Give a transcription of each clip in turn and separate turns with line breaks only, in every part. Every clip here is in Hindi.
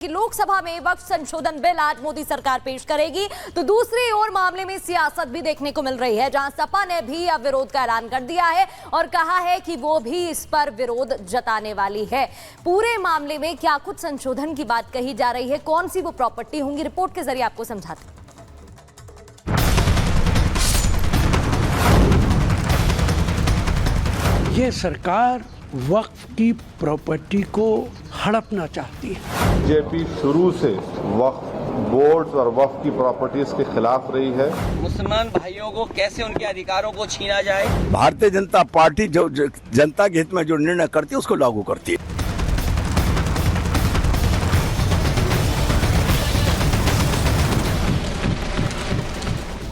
कि लोकसभा में वक्फ संशोधन बिल आज मोदी सरकार पेश करेगी, तो दूसरी ओर मामले में सियासत भी देखने को मिल रही है, जहां सपा ने भी अब विरोध का ऐलान कर दिया है और कहा है कि वो भी इस पर विरोध जताने वाली है। पूरे मामले में क्या कुछ संशोधन की बात कही जा रही है, कौन सी वो प्रॉपर्टी होंगी, रिपोर्ट के जरिए आपको समझाते हैं।
ये सरकार वक्फ की प्रॉपर्टी को हड़पना चाहती है।
बीजेपी शुरू से वक्फ बोर्ड्स और वक्फ की प्रॉपर्टीज के खिलाफ रही है।
मुसलमान भाइयों को कैसे उनके अधिकारों को छीना जाए।
भारतीय जनता पार्टी जो जनता के हित में जो निर्णय करती है उसको लागू करती है।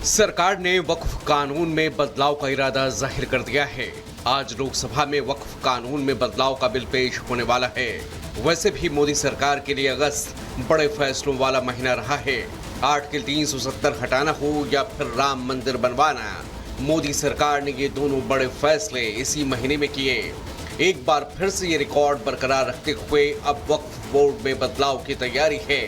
सरकार ने वक्फ कानून में बदलाव का इरादा जाहिर कर दिया है। आज लोकसभा में वक्फ कानून में बदलाव का बिल पेश होने वाला है। वैसे भी मोदी सरकार के लिए अगस्त बड़े फैसलों वाला महीना रहा है। आर्टिकल 370 हटाना हो या फिर राम मंदिर बनवाना, मोदी सरकार ने ये दोनों बड़े फैसले इसी महीने में किए। एक बार फिर से ये रिकॉर्ड बरकरार रखते हुए अब वक्फ बोर्ड में बदलाव की तैयारी है।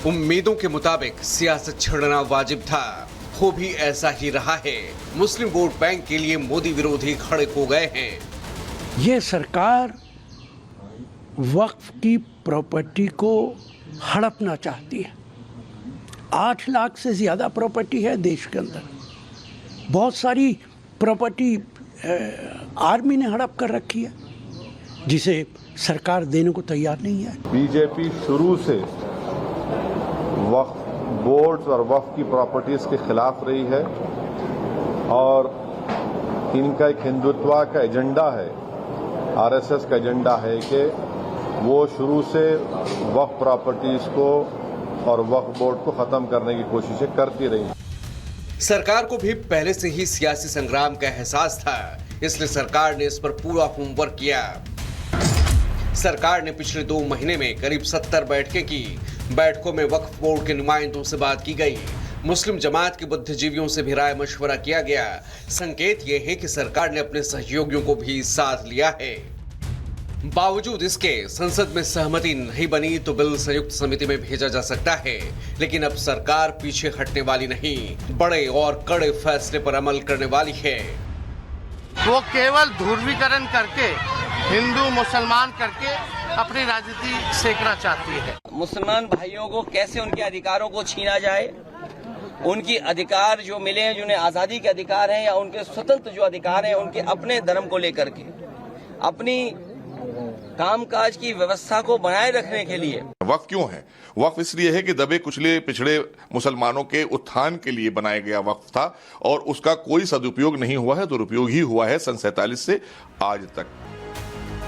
उम्मीदों के मुताबिक सियासत छेड़ना वाजिब था, हो भी ऐसा ही रहा है। मुस्लिम वोट बैंक के लिए मोदी विरोधी खड़े हो गए हैं।
ये सरकार वक्फ की प्रॉपर्टी को हड़पना चाहती है। 8 लाख से ज़्यादा प्रॉपर्टी है देश के अंदर। बहुत सारी प्रॉपर्टी आर्मी ने हड़प कर रखी है, जिसे सरकार देने को तैयार नहीं है।
बीजेपी शुरू से वक्फ बोर्ड्स और वक्फ की प्रॉपर्टीज के खिलाफ रही है और इनका एक हिंदुत्व का एजेंडा है, आरएसएस का एजेंडा है कि वो शुरू से वक्फ प्रॉपर्टीज को और वक्फ बोर्ड को खत्म करने की कोशिशें करती रही।
सरकार को भी पहले से ही सियासी संग्राम का एहसास था, इसलिए सरकार ने इस पर पूरा होमवर्क किया। सरकार ने पिछले 2 महीने में करीब 70 बैठकें की। बैठकों में वक्फ बोर्ड के नुमाइंदों से बात की गई, मुस्लिम जमात के बुद्धिजीवियों से भी राय मशवरा किया गया। संकेत ये है कि सरकार ने अपने सहयोगियों को भी साथ लिया है। बावजूद इसके संसद में सहमति नहीं बनी तो बिल संयुक्त समिति में भेजा जा सकता है, लेकिन अब सरकार पीछे हटने वाली नहीं, बड़े और कड़े फैसले पर अमल करने वाली है।
वो केवल ध्रुवीकरण करके हिंदू मुसलमान करके अपनी राजनीति सेकना चाहती है।
मुसलमान भाइयों को कैसे उनके अधिकारों को छीना जाए, उनकी अधिकार जो मिले हैं, जिन्हें आज़ादी के अधिकार हैं या उनके स्वतंत्र जो अधिकार हैं, उनके अपने धर्म को लेकर के अपनी कामकाज की व्यवस्था को बनाए रखने के लिए।
वक्फ क्यों है? वक्फ इसलिए है कि दबे कुचले पिछड़े मुसलमानों के उत्थान के लिए बनाया गया वक्फ था और उसका कोई सदुपयोग नहीं हुआ है, दुरुपयोग ही हुआ है सन 47 से आज तक।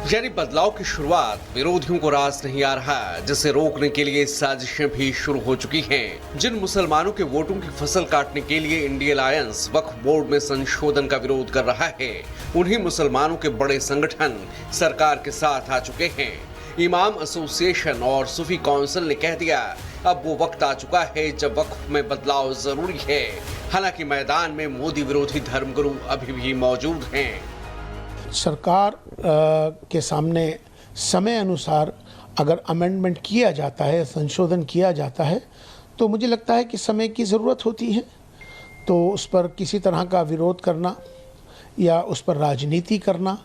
यानी बदलाव की शुरुआत विरोधियों को रास नहीं आ रहा, जिसे रोकने के लिए साजिशें भी शुरू हो चुकी हैं। जिन मुसलमानों के वोटों की फसल काटने के लिए इंडिया अलायंस वक्फ बोर्ड में संशोधन का विरोध कर रहा है, उन्हीं मुसलमानों के बड़े संगठन सरकार के साथ आ चुके हैं। इमाम एसोसिएशन और सूफी काउंसिल ने कह दिया अब वो वक्त आ चुका है जब वक्फ में बदलाव जरूरी है। हालांकि मैदान में मोदी विरोधी धर्मगुरु अभी भी मौजूद हैं।
सरकार के सामने समय अनुसार अगर अमेंडमेंट किया जाता है, संशोधन किया जाता है, तो मुझे लगता है कि समय की ज़रूरत होती है। तो उस पर किसी तरह का विरोध करना या उस पर राजनीति करना,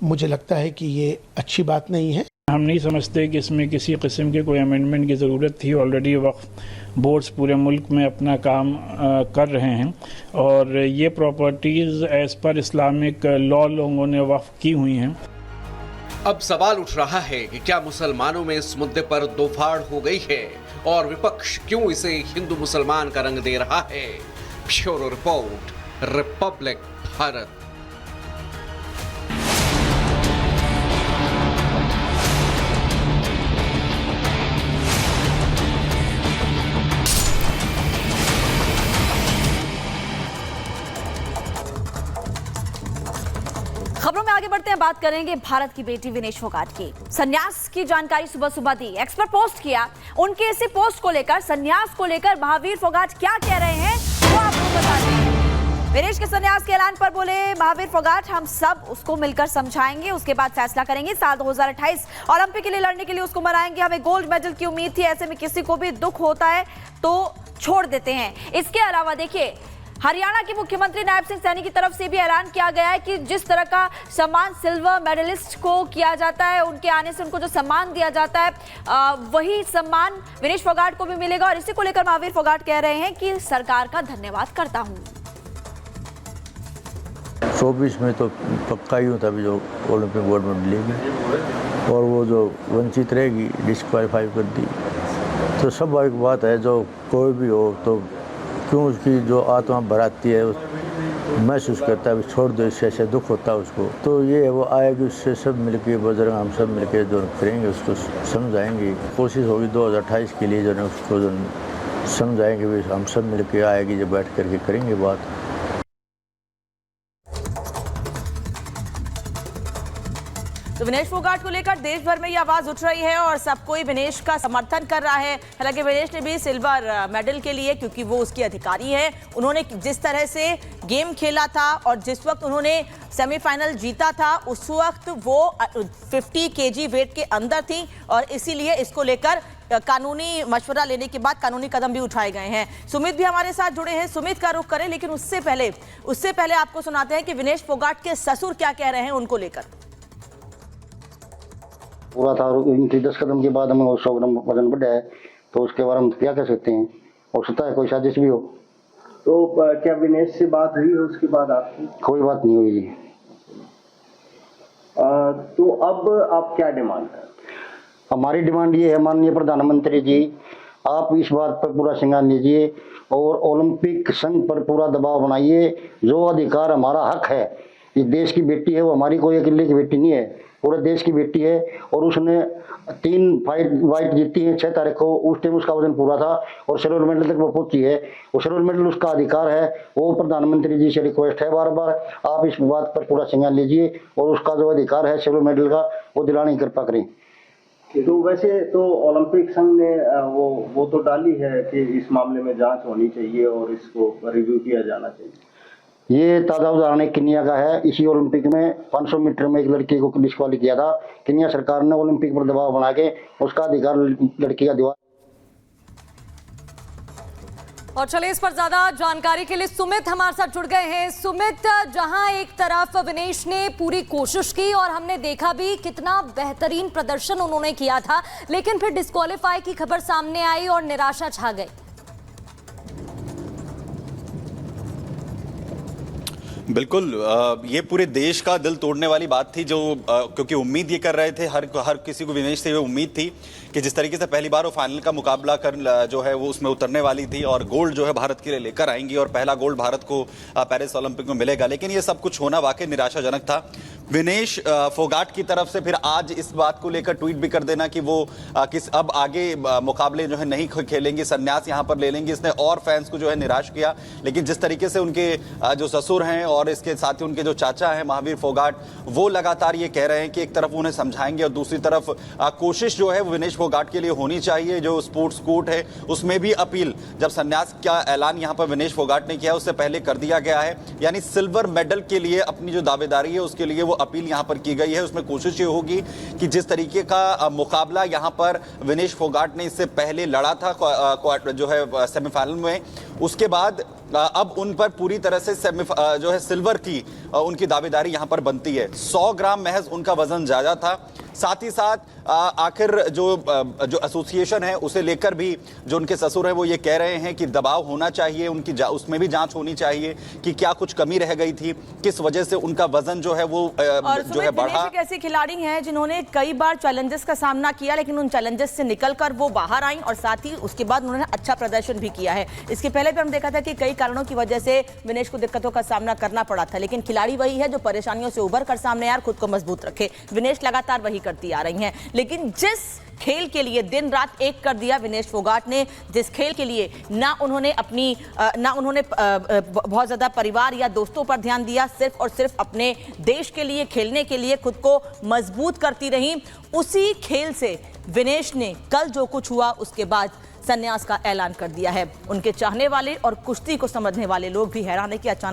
मुझे लगता है कि ये अच्छी बात नहीं है।
हम नहीं समझते कि इसमें किसी किस्म के कोई अमेंडमेंट की ज़रूरत थी। ऑलरेडी वक्फ बोर्ड्स पूरे मुल्क में अपना काम कर रहे हैं और ये properties as per Islamic law लोगों ने वक्फ की हुई हैं।
अब सवाल उठ रहा है कि क्या मुसलमानों में इस मुद्दे पर दोफाड़ हो गई है और विपक्ष क्यों इसे हिंदू मुसलमान का रंग दे रहा है। Bureau report, Republic Bharat.
खबरों में आगे बढ़ते हैं, बात करेंगे भारत की बेटी विनेश फोगाट की। संन्यास की जानकारी सुबह सुबह दी, एक्स पर पोस्ट किया। उनके इसी पोस्ट को लेकर, संन्यास को लेकर महावीर फोगाट क्या कह रहे हैं वो आपको बता दें।
विनेश के संन्यास के ऐलान पर बोले महावीर फोगाट, हम सब उसको मिलकर समझाएंगे, उसके बाद फैसला करेंगे। साल 2028 ओलंपिक के लिए लड़ने के लिए उसको मनाएंगे। हमें गोल्ड मेडल की उम्मीद थी, ऐसे में किसी को भी दुख होता है तो छोड़ देते हैं। इसके अलावा देखिए, हरियाणा के मुख्यमंत्री नायब सिंह सैनी की तरफ से भी ऐलान किया गया है कि जिस तरह का सम्मान सिल्वर मेडलिस्ट को किया जाता है, उनके आने से उनको जो सम्मान दिया जाता है वही सम्मान विनेश फोगाट को भी मिलेगा। और इसी को लेकर महावीर फोगाट कह रहे हैं कि सरकार का धन्यवाद करता हूं।
24 में तो पक्का ही होता है जो ओलंपिक गोल्ड मेडल लेगी, और वो जो वंचित रहेगी, डिस्क्वालीफाई कर दी, तो स्वाभाविक बात है, जो कोई भी हो तो क्यों उसकी जो आत्मा भराती है महसूस करता है, छोड़ दो, इससे ऐसे दुख होता है उसको। तो ये वो आएगी, उससे सब मिलके बजरंग हम सब मिलके जो करेंगे, उसको समझाएंगे। कोशिश होगी 2028 के लिए जो है उसको जो समझाएंगे, भी हम सब मिलके आएगी, जब बैठ करके करेंगे बात।
तो विनेश फोगाट को लेकर देश भर में ये आवाज उठ रही है और सब कोई विनेश का समर्थन कर रहा है। हालांकि विनेश ने भी सिल्वर मेडल के लिए, क्योंकि वो उसकी अधिकारी है, उन्होंने जिस तरह से गेम खेला था और जिस वक्त उन्होंने सेमीफाइनल जीता था, उस वक्त वो 50 kg वेट के अंदर थी और इसीलिए इसको लेकर कानूनी मशवरा लेने के बाद कानूनी कदम भी उठाए गए हैं। सुमित भी हमारे साथ जुड़े हैं, सुमित का रुख करें, लेकिन उससे पहले आपको सुनाते हैं कि विनेश फोगाट के ससुर क्या कह रहे हैं उनको लेकर।
पूरा था, 10 कदम के बाद हमें 100 ग्राम वजन बढ़ा है, तो उसके बारे में क्या कह सकते हैं। हो सकता है कोई साजिश भी हो।
तो क्या विनेश से बात हुई है उसके बाद आपकी?
कोई बात नहीं हुई जी।
तो अब आप क्या डिमांड करें?
हमारी डिमांड ये है, माननीय प्रधानमंत्री जी, आप इस बात पर पूरा संज्ञान लीजिए और ओलंपिक संघ पर पूरा दबाव बनाइए। जो अधिकार हमारा हक है, इस देश की बेटी है, वो हमारी कोई अकेले की बेटी नहीं है, पूरे देश की बेटी है। और उसने 3 फाइट जीती है 6 तारीख को, उस टाइम उसका वजन पूरा था और सिल्वर मेडल तक वो पहुंची है। वो सिल्वर मेडल उसका अधिकार है। वो प्रधानमंत्री जी से रिक्वेस्ट है बार बार, आप इस बात पर पूरा संज्ञान लीजिए और उसका जो अधिकार है सिल्वर मेडल का, वो दिलाने की कृपा करें।
तो वैसे तो ओलंपिक संघ ने वो तो डाली है कि इस मामले में जांच होनी चाहिए और इसको रिव्यू किया जाना चाहिए।
ये ताज़ा उदाहरण किनिया का है। इसी ओलंपिक में 500 मीटर में एक लड़की को डिस्क्वालीफाई किया था। किनिया सरकार ने ओलंपिक पर दबाव बना के उसका अधिकार लड़की का दिया।
और चलिए, इस पर ज्यादा जानकारी के लिए सुमित हमारे साथ जुड़ गए हैं। सुमित, जहां एक तरफ विनेश ने पूरी कोशिश की और हमने देखा भी कितना बेहतरीन प्रदर्शन उन्होंने किया था, लेकिन फिर डिस्क्वालीफाई की खबर सामने आई और निराशा छा गई।
बिल्कुल, ये पूरे देश का दिल तोड़ने वाली बात थी, जो क्योंकि उम्मीद ये कर रहे थे, हर किसी को विनेश से ये उम्मीद थी कि जिस तरीके से पहली बार वो फाइनल का मुकाबला कर जो है वो उसमें उतरने वाली थी और गोल्ड जो है भारत के लिए लेकर आएंगी और पहला गोल्ड भारत को पेरिस ओलंपिक में मिलेगा। लेकिन ये सब कुछ होना वाकई निराशाजनक था। विनेश फोगाट की तरफ से फिर आज इस बात को लेकर ट्वीट भी कर देना कि वो अब आगे मुकाबले जो है नहीं खेलेंगे, संन्यास यहाँ पर ले लेंगे, इसने और फैंस को जो है निराश किया। लेकिन जिस तरीके से उनके जो ससुर हैं और इसके साथ ही उनके जो चाचा हैं महावीर फोगाट, वो लगातार ये कह रहे हैं कि एक तरफ उन्हें समझाएंगे और दूसरी तरफ कोशिश जो है वो विनेश फोगाट के लिए होनी चाहिए। जो स्पोर्ट्स कोर्ट है उसमें भी अपील, जब संन्यास का ऐलान यहाँ पर विनेश फोगाट ने किया उससे पहले कर दिया गया है, यानी सिल्वर मेडल के लिए अपनी जो दावेदारी है उसके लिए वो अपील यहां पर की गई है। उसमें कोशिश ये होगी कि जिस तरीके का मुकाबला यहां पर विनेश फोगाट ने इससे पहले लड़ा था जो है सेमीफाइनल में, उसके बाद अब उन पर पूरी तरह से जो है सिल्वर की उनकी दावेदारी यहां पर बनती है। 100 ग्राम महज उनका वजन ज्यादा था। साथ ही साथ आखिर जो एसोसिएशन है उसे लेकर भी जो उनके ससुर हैं वो ये कह रहे हैं कि दबाव होना चाहिए, उनकी उसमें भी जांच होनी चाहिए कि क्या कुछ कमी रह गई थी, किस वजह से उनका वजन जो है वो जो है बढ़ा।
एक ऐसे खिलाड़ी हैं जिन्होंने कई बार चैलेंजेस का सामना किया, लेकिन उन चैलेंजेस से निकलकर वो बाहर आई और साथ ही उसके बाद उन्होंने अच्छा प्रदर्शन भी किया है। इसके पहले भी हम देखा था कि कई कारणों की वजह से विनेश को दिक्कतों का सामना करना पड़ा था, लेकिन खिलाड़ी वही है जो परेशानियों से उबर कर सामने आए, खुद को मजबूत रखे। विनेश लगातार वही करती आ रही हैं, लेकिन जिस खेल के लिए दिन रात एक कर दिया विनेश फोगाट ने, जिस खेल के लिए ना उन्होंने बहुत ज्यादा परिवार या दोस्तों पर ध्यान दिया, सिर्फ और सिर्फ अपने देश के लिए खेलने के लिए खुद को मजबूत करती रही, उसी खेल से विनेश ने कल जो कुछ हुआ उसके बाद संन्यास का ऐलान कर दिया है। उनके चाहने वाले और कुश्ती को समझने वाले लोग भी हैरान है कि अचानक